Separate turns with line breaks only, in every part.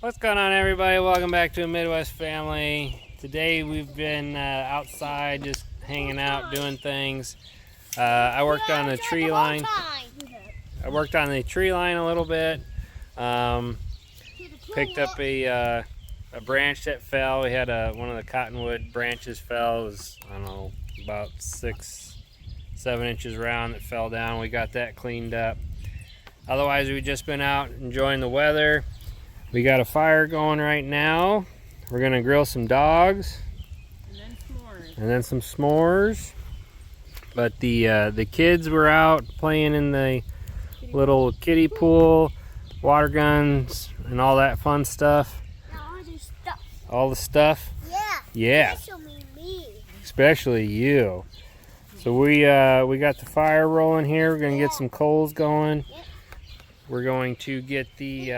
What's going on, everybody? Welcome back to a Midwest Family. Today we've been outside just hanging out, doing things. I worked on the tree line. I worked on the tree line a little bit. Picked up a branch that fell. We had one of the cottonwood branches fell. It was, I don't know, about 6-7 inches round that fell down. We got that cleaned up. Otherwise, we've just been out enjoying the weather. We got a fire going right now. We're gonna grill some dogs. And then some s'mores. But the kids were out playing in the little kiddie pool, water guns, and all that fun stuff. All the stuff? Yeah. Especially me. Especially you. So we got the fire rolling here. We're gonna get some coals going. We're going to get the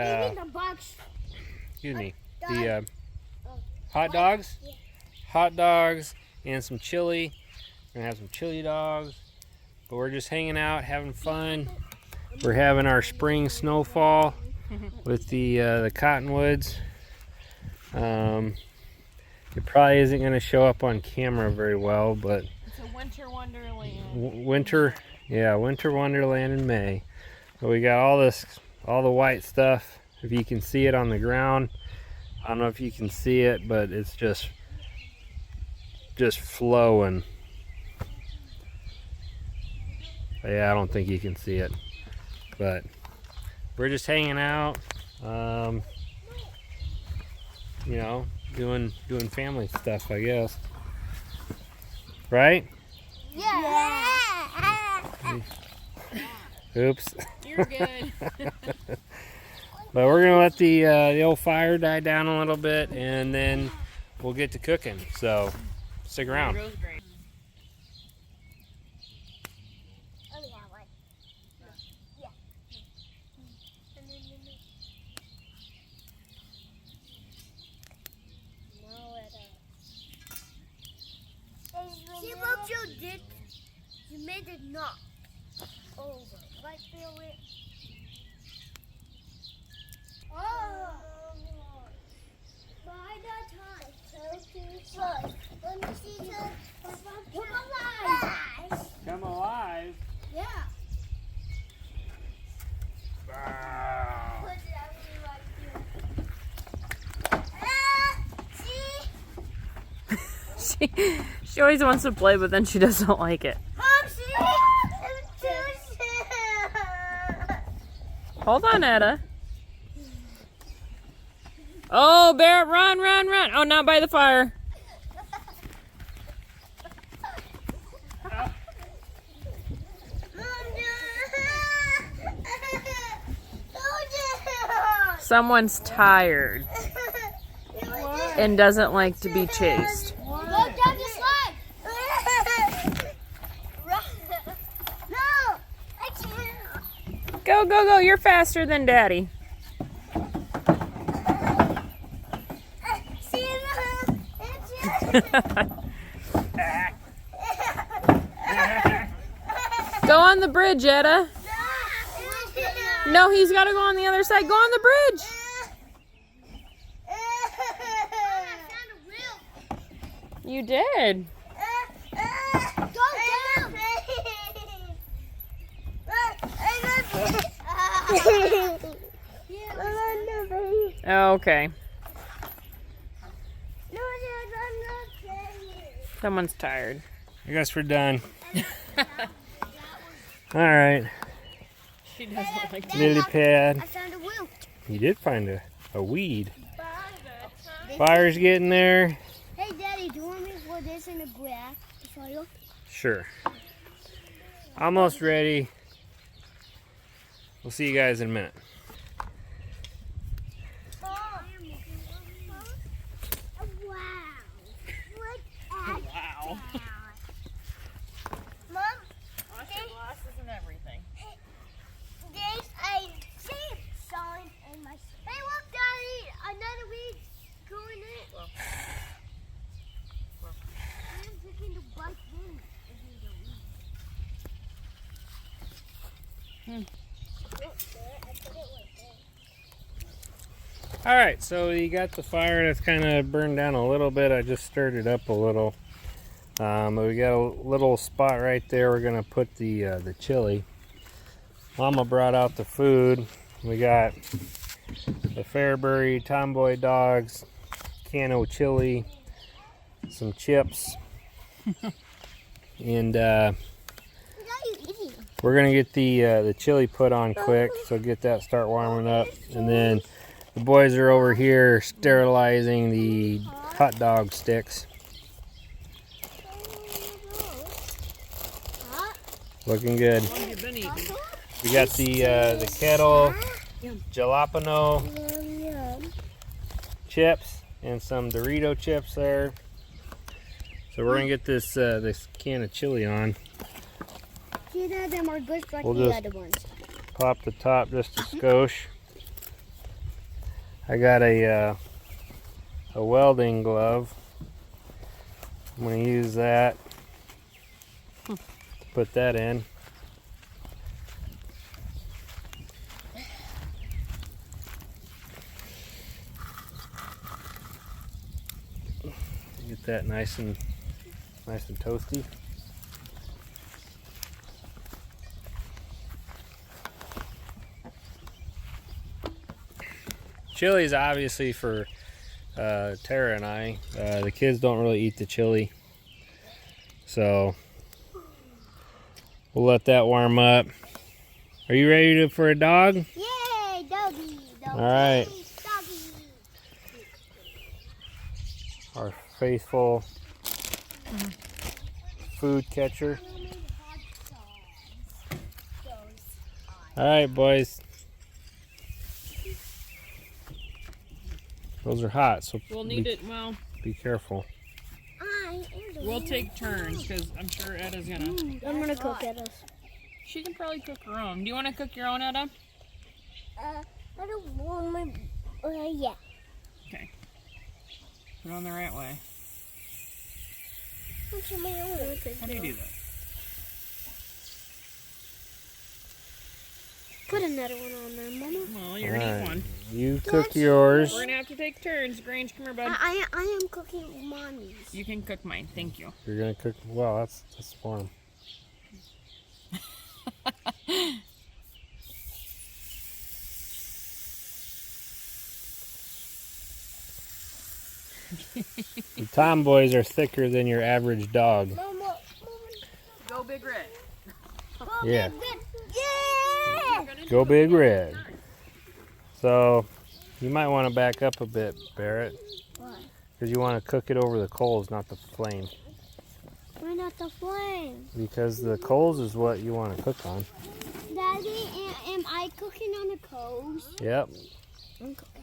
hot dogs. Hot dogs and some chili. We're gonna have some chili dogs. But we're just hanging out, having fun. We're having our spring snowfall with the cottonwoods. It probably isn't going to show up on camera very well, but
it's a winter wonderland.
Winter wonderland in May. So we got all the white stuff. If you can see it on the ground, I don't know if you can see it, but it's just flowing. Yeah, I don't think you can see it, but we're just hanging out, you know, doing family stuff, I guess. Right?
Yeah.
Oops.
You're good.
But we're gonna let the old fire die down a little bit, and then we'll get to cooking. So stick around.
See what you did? You made it knock over. Right, feel it? Oh! By the time, let me see the come alive!
Come alive.
Yeah.
Wow.
Put it right here.
She always wants to play, but then she doesn't like it. Hold on, Etta. Oh, Barrett, run, run, run. Oh, not by the fire. Someone's tired and doesn't like to be chased.
Go down the slide. No, I can't.
Go, go, go. You're faster than Daddy. Go on the bridge, Etta. No, he's got to go on the other side. Go on the bridge. You did.
Go down.
Okay. Someone's tired.
I guess we're done. All right.
She doesn't like to.
Lily pad.
I found a wheel.
You did find a weed. Fire's getting there.
Hey, Daddy, do you want me to put this in the grass to show you?
Sure. Almost ready. We'll see you guys in a minute.
Wow.
Mom,
Glasses and everything.
there's a safe sign in my. Hey, look, Daddy, another weed going in. I'm taking the bike in. Look there, I put it right there.
All right, so you got the fire that's kind of burned down a little bit. I just stirred it up a little. But we got a little spot right there. We're gonna put the chili. Mama brought out the food. We got the Fairbury Tomboy Dogs, can of chili, some chips, and we're gonna get the chili put on quick. So get that start warming up, and then the boys are over here sterilizing the hot dog sticks. Looking good. We got the kettle, jalapeno chips, and some Dorito chips there. So we're gonna get this this can of chili on. We'll just pop the top just a skosh. I got a welding glove. I'm gonna use that. Put that in. Get that nice and toasty. Chili is obviously for Tara and I. The kids don't really eat the chili, so we'll let that warm up. Are you ready for a dog?
Yay, doggy.
All right.
Doggy.
Our faithful food catcher. All right, boys. Those are hot, so
We'll need it. Well,
be careful.
we'll take turns because I'm sure Edda's gonna.
I'm gonna cook Edda's.
She can probably cook her own. Do you want to cook your own, Edda?
I don't want my. Yeah.
Okay. Put it on the right way.
What's my own?
How do you do that?
Put another one on there, Mama.
Well, you're gonna eat one.
You cook yours.
We're gonna have to take turns. Grange, come here, bud.
I am cooking Mommy's.
You can cook mine. Thank you.
You're gonna cook. Well, that's warm. The tomboys are thicker than your average dog.
Mama.
Go Big Red.
Yeah.
Yeah.
Go Big Red. So you might want to back up a bit, Barrett,
Why?
because you want to cook it over the coals, not the flame.
Why not the flame?
Because the coals is what you want to cook on.
Daddy, am I cooking on the coals?
Yep.
I'm cooking.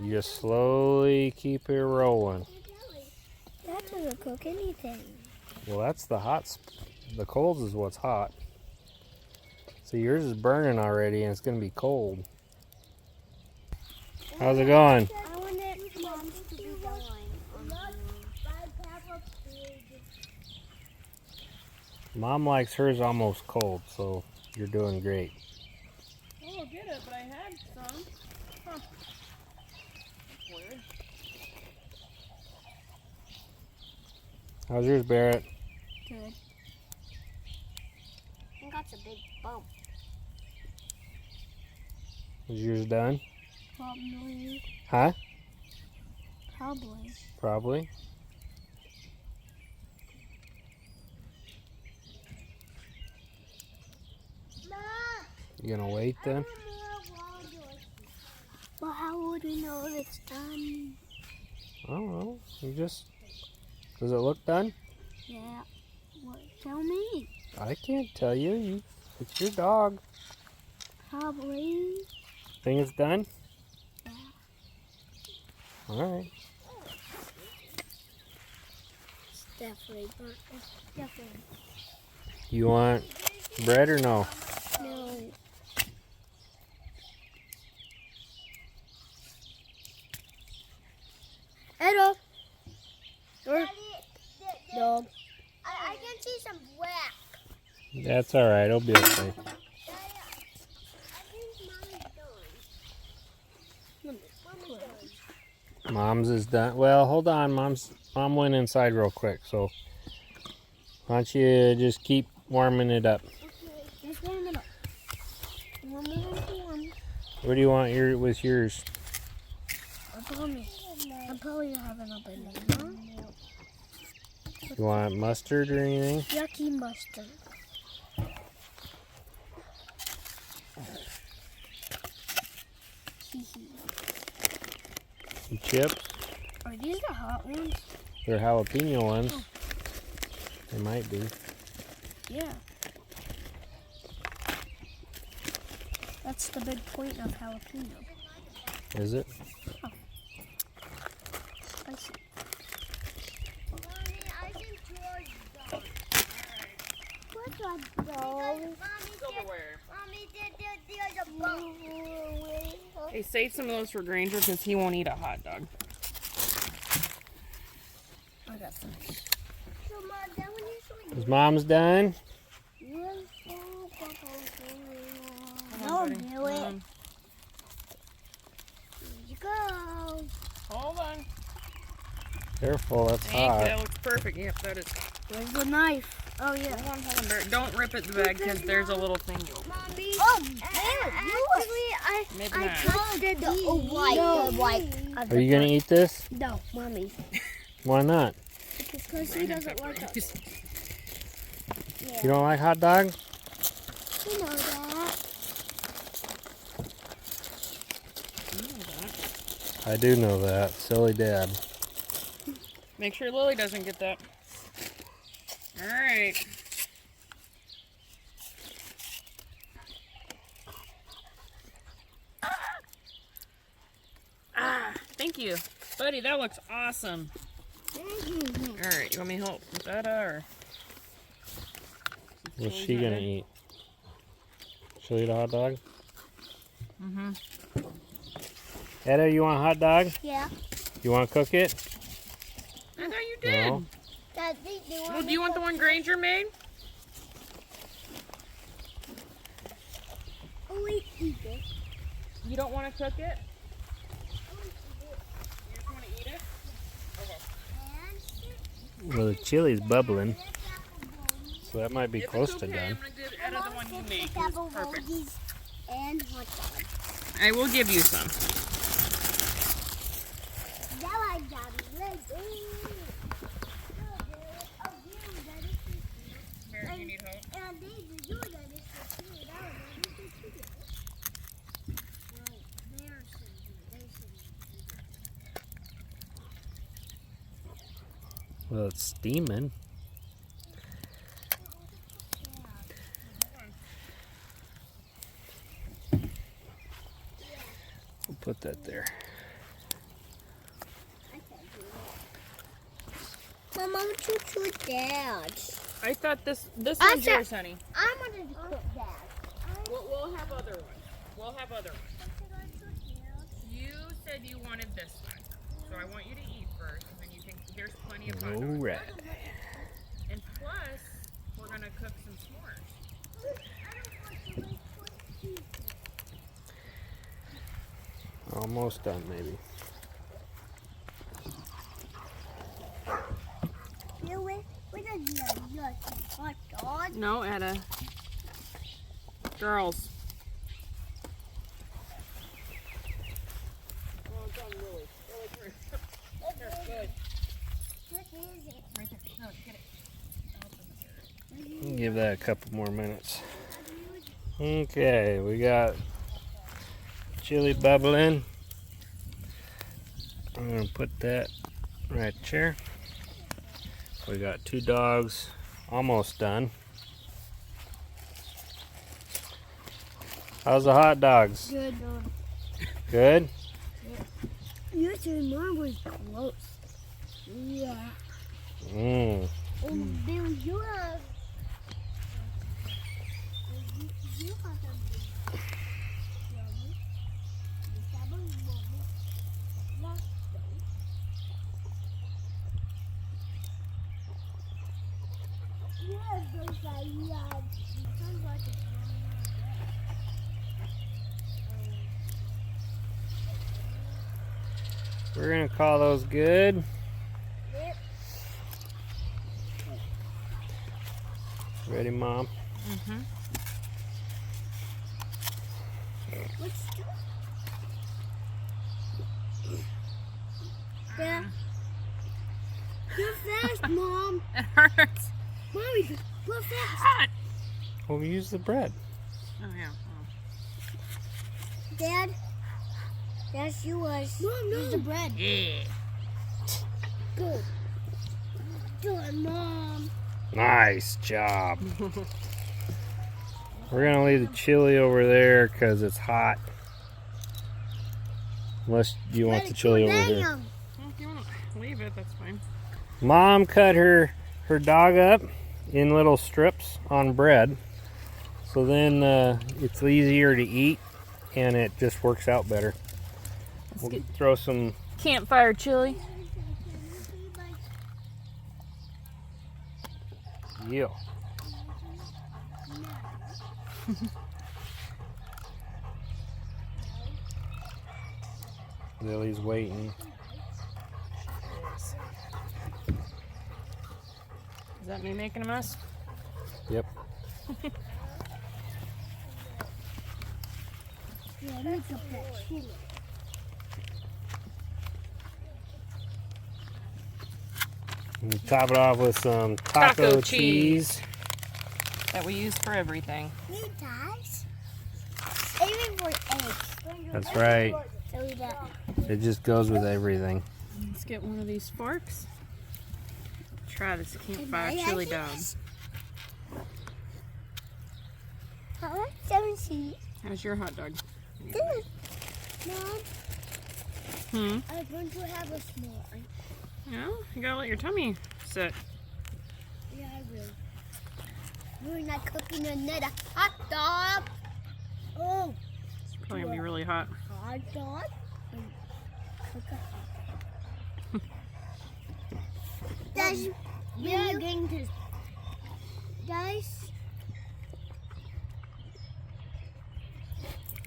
You just slowly keep it rolling.
That doesn't cook anything.
Well, that's the the coals is what's hot. So yours is burning already and it's going to be cold. How's it going?
I wanted Mom to be going.
Mom likes hers almost cold, so you're doing great.
Oh, get it, but I had some. Huh. Weird.
How's yours, Barrett?
Good. I got a big bump.
Is yours done?
Probably.
Huh?
Probably.
Probably. You gonna wait then?
Well, how would we know if it's done?
I don't know. You just. Does it look done?
Yeah. What? Tell me.
I can't tell you. It's your dog.
Probably.
Think it's done?
Yeah.
Alright.
It's definitely burnt. It's definitely.
You want bread or no?
No. Hello. Dog. I can see some black.
That's alright. It'll be okay.
I think Mommy's done.
Mom's is done. Well, hold on. Mom went inside real quick, so why don't you just keep warming it up?
Okay, just warm it up. Warm.
What do you want with yours?
I'll probably have it up in there.
You want mustard or anything?
Yucky mustard.
Some chips?
Are these the hot ones?
They're jalapeno ones. They might be.
Yeah. That's the big point of jalapeno.
Is it?
Spicy. What's that dog?
Hey, save some of those for Granger because he won't eat a hot dog.
I got some.
Is Mom's done?
No, do it. Here you go.
Hold on.
Careful, that's
Thank you.
hot.
That looks perfect. Yep, that is.
Where's the knife? Oh, yeah.
Hold on, Barrett. Don't rip it the bag because there's a little thing you open.
Oh, actually,
Maybe
I
not.
tasted the white.
Are you gonna eat this?
No, Mommy.
Why not?
Because he doesn't like it.
You don't like hot dog?
You know that.
I do know that. Silly dad.
Make sure Lily doesn't get that. All right. Thank you. Buddy, that looks awesome. All right, you want me to help with that or?
What's she gonna eat? She'll eat a hot dog?
Mm-hmm.
Etta, you want a hot dog?
Yeah.
You want to cook it?
I thought you did.
No.
Well, do you want the one Granger made?
Only eat it.
You don't want to cook it? You just want to eat it? Okay.
Well, the chili's bubbling, so that might be
If
close
it's
to
okay,
done.
I'm going to give Etta the one you made. It was perfect.
And hot dog.
I will give you some. Here, you need help?
Well, it's steaming. We'll put that there.
Mom, I'm too Dad.
I thought this
I
one's
said-
yours, honey.
I wanted to cook Dad.
We'll have other ones. We'll have other ones. You said you wanted this one, so I want you to eat first, and then you think there's plenty of hot
All
dogs.
right.
And plus, we're gonna cook some s'mores.
Almost done, maybe.
Hot dog.
No, Etta. Girls. Well done, Lily. Lily, good.
What is it?
Right there. No, get it.
We'll give that a couple more minutes. Okay, we got chili bubbling. I'm gonna put that right there. We got 2 dogs almost done. How's the hot dogs?
Good.
Good?
You said mine was close. Yeah.
Mmm.
Bill, you have. You have a
We're gonna call those good.
Yep.
Ready, Mom?
Mm-hmm.
Let's do it. Yeah. You're fast, Mom.
It hurts.
Mommy, you're fast.
Hot.
Well, we use the bread.
Oh yeah.
Dad, that's yours. Mom, no. Use the bread.
Yeah.
Good. Do it, Mom.
Nice job. We're gonna leave the chili over there because it's hot. Unless you want the chili over here.
Well, if you want to leave it, that's fine.
Mom cut her dog up in little strips on bread. So then it's easier to eat and it just works out better.
Let's
We'll
get
throw some
campfire chili.
yeah. Lily's waiting.
Is that me making a mess?
Yep.
Yeah, make up that chili.
And top it off with some taco cheese.
That we use for everything.
You guys, even for eggs.
That's right.
So we got
It just goes with everything.
Let's get one of these forks. Try this campfire
I
chili
like
dog.
this. I like 17.
How's your hot dog?
Good. Mom,
Hmm?
I want to have a small one.
Yeah, you gotta let your tummy sit.
Yeah, I will. We're not cooking another hot dog. Oh,
It's probably gonna be really hot.
hot dog. Cook a hot dog. Guys, we are going to. Guys,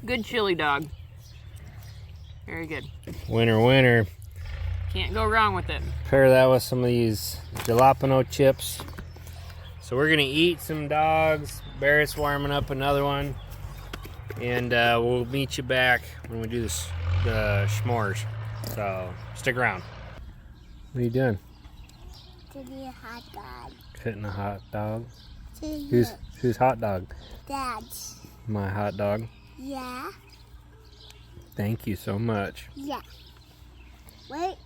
Good chili dog. Very good.
Winner, winner.
Can't go wrong with it.
Pair that with some of these jalapeno chips. So we're gonna eat some dogs. Barrett's warming up another one. And we'll meet you back when we do this, the s'mores. So stick around. What are you doing?
to be a hot dog.
Cutting a hot dog.
To
Who's hot dog?
Dad's.
My hot dog.
Yeah.
Thank you so much.
Yeah. Wait.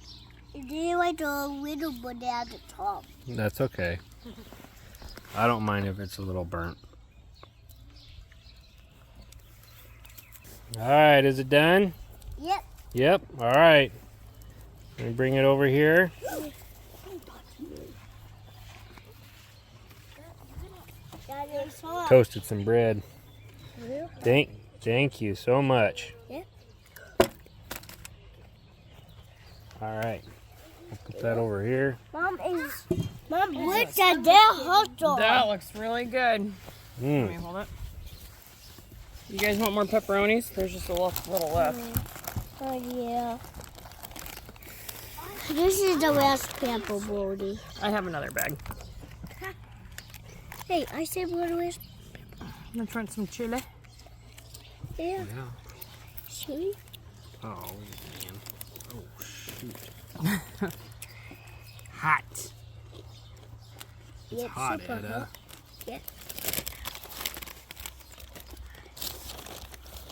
Then wait a little bit at the top.
That's okay. I don't mind if it's a little burnt. All right, is it done?
Yep.
Yep. All right. Let me bring it over here.
That is hot.
Toasted some bread. Thank you so much.
Yeah.
All right. I'll put that over here.
Mom, look at that hot dog.
That looks really good. Let me hold it. You guys want more pepperonis? There's just a little left.
Oh, yeah. This is the last pepperoni.
I have another bag.
Hey, I said what it was.
I'm gonna try some chili.
Yeah. Chili?
Oh, man. Oh, shoot. Hot. It's
Yep,
hot,
super
Edda.
hot. Yep.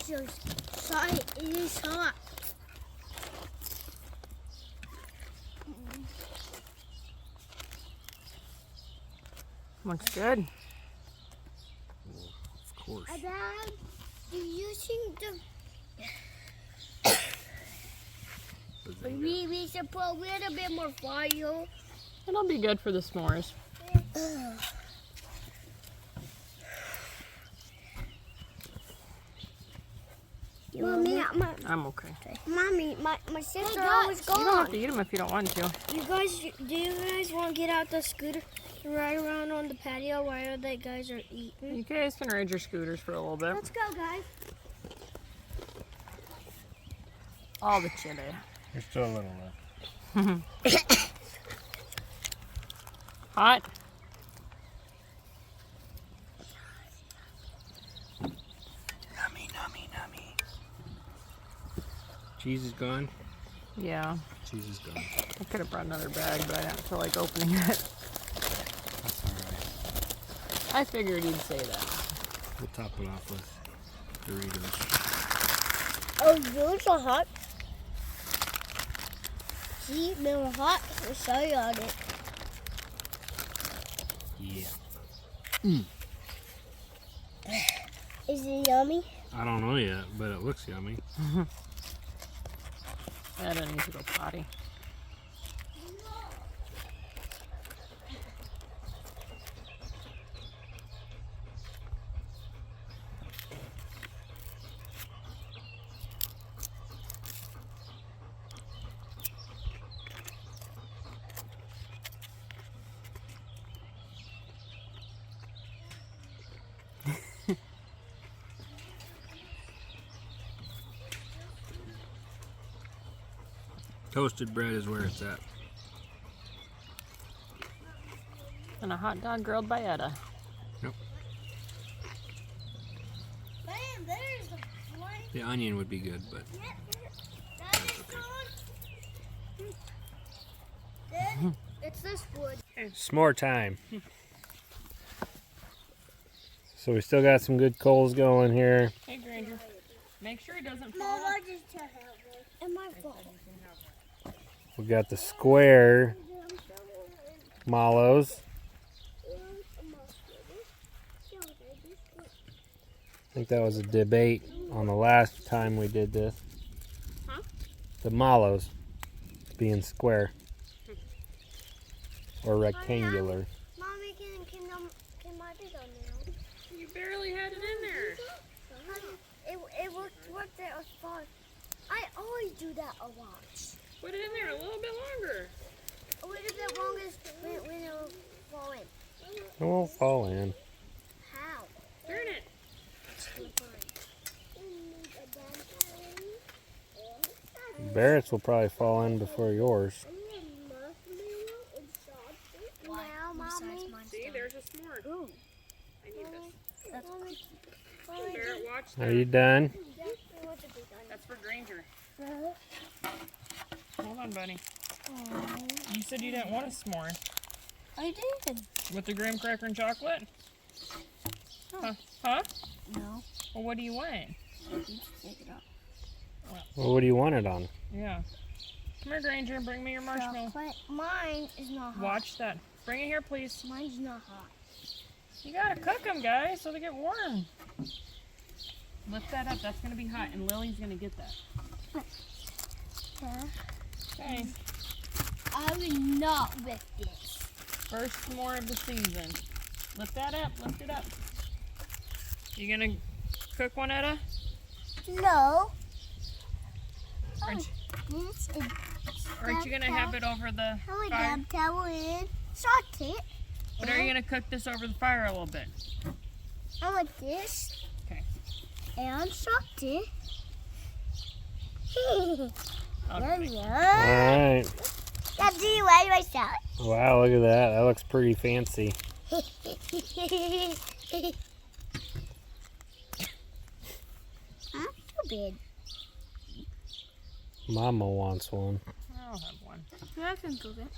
So sorry, it is hot.
Looks good.
Of course.
Dad, do you think we should put a little bit more fire?
It'll be good for the s'mores.
Mommy,
I'm okay.
Mommy, my sister
You
always
don't have
gone.
to eat them if you don't want to.
Do you guys want to get out the scooter and ride around on the patio while the guys are eating?
You guys can ride your scooters for a little bit.
Let's go, guys.
All the chili.
There's still a little left.
Hot?
Nummy, nummy, nummy. Cheese is gone?
Yeah.
Cheese is gone.
I could have brought another bag, but I didn't feel like opening it.
That's alright.
I figured you'd say that.
We'll top it off with Doritos.
Oh, those are hot. See, they were hot. We'll show you on it.
Yeah.
Is it yummy?
I don't know yet, but it looks yummy.
I don't need to go potty.
Toasted bread is where it's at.
And a hot dog grilled by Etta.
Yep.
Man, there's the one.
The onion would be good, but
That is gone. Then it's this wood.
s'more time. So we still got some good coals going here.
Hey, Granger. Make sure it doesn't fall
Mom,
off.
I just can't help it. And my fault.
We got the square mallows. I think that was a debate on the last time we did this.
Huh?
The mallows being square or rectangular.
Mommy, can my big on now?
You barely had it in there.
It worked there was fun. I always do that a lot.
Put it in there a little bit longer.
A little bit longer when it will fall in.
It won't fall in.
How?
Turn it.
Barrett's will probably fall in before yours.
Now, Mommy.
See, there's a s'more.
Ooh.
I need this.
That's
Barrett, watch
Are
that.
you done?
That's for Granger. Hold on, buddy. You said you didn't want a s'more.
I did.
With the graham cracker and chocolate? Huh?
No.
Well, what do you want?
You just take it off.
Well, what do you want it on?
Yeah. Come here, Granger, and bring me your marshmallow.
Chocolate. Mine is not hot.
Watch that. Bring it here, please.
Mine's not hot.
You gotta cook them, guys, so they get warm. Lift that up. That's gonna be hot, and Lily's gonna get that.
Yeah.
Okay.
I will not with this.
First s'more of the season. Lift that up. Lift it up. You gonna cook one, Etta?
No.
Aren't,
This is.
aren't you gonna have it over the
How we
fire?
dab towel in socket.
But are you gonna cook this over the fire a little bit?
I like this.
Okay.
And socket.
Okay.
Alright.
That's the way myself.
Wow, look at that. That looks pretty fancy.
Huh? So big.
Mama wants one.
I'll have one.
Yeah, I can cook it.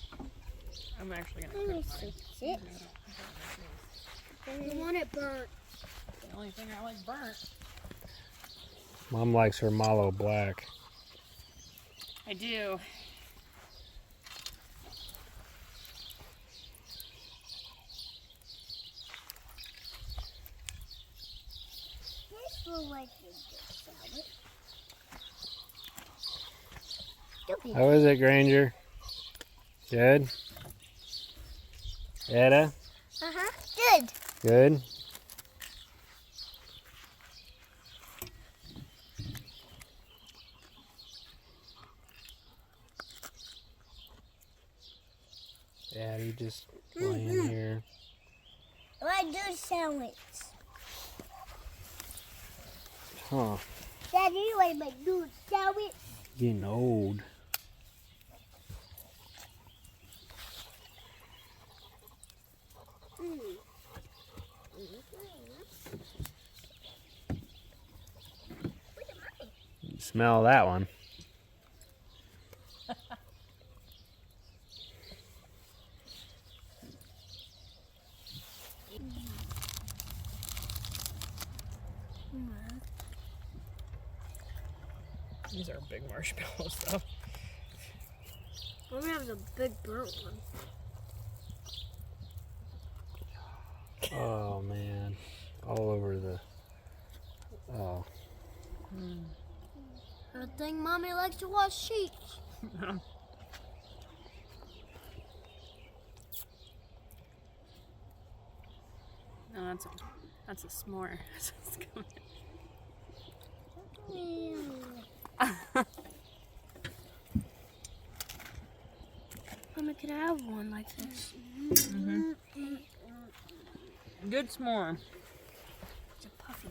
I'm actually
Let
gonna
me
cook mine.
fix it. I want it burnt.
The only thing I like burnt.
Mom likes her mallow black.
I do.
This will like this salad.
How is it, Granger? Good? Etta?
Uh-huh. Good.
Good? Daddy just laying here.
I do sandwich.
Huh.
Daddy, like my do sandwich.
Getting old. Smell that one.
These are big marshmallows, though.
I'm gonna have the big burnt one.
Oh man, all over the. Oh.
I think Mommy likes to wash sheets.
No, that's a s'more.
Mommy, can I have one like this?
Good s'more.
It's a puffy.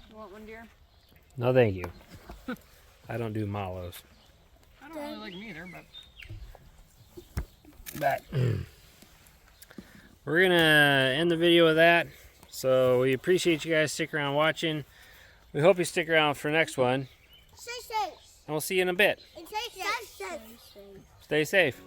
You want one, dear?
No, thank you. I don't do mallows.
I don't really like them either, but
But we're gonna end the video with that. So we appreciate you guys sticking around watching. We hope you stick around for next one.
Stay safe.
And we'll see you in a bit.
And stay safe.
Stay safe.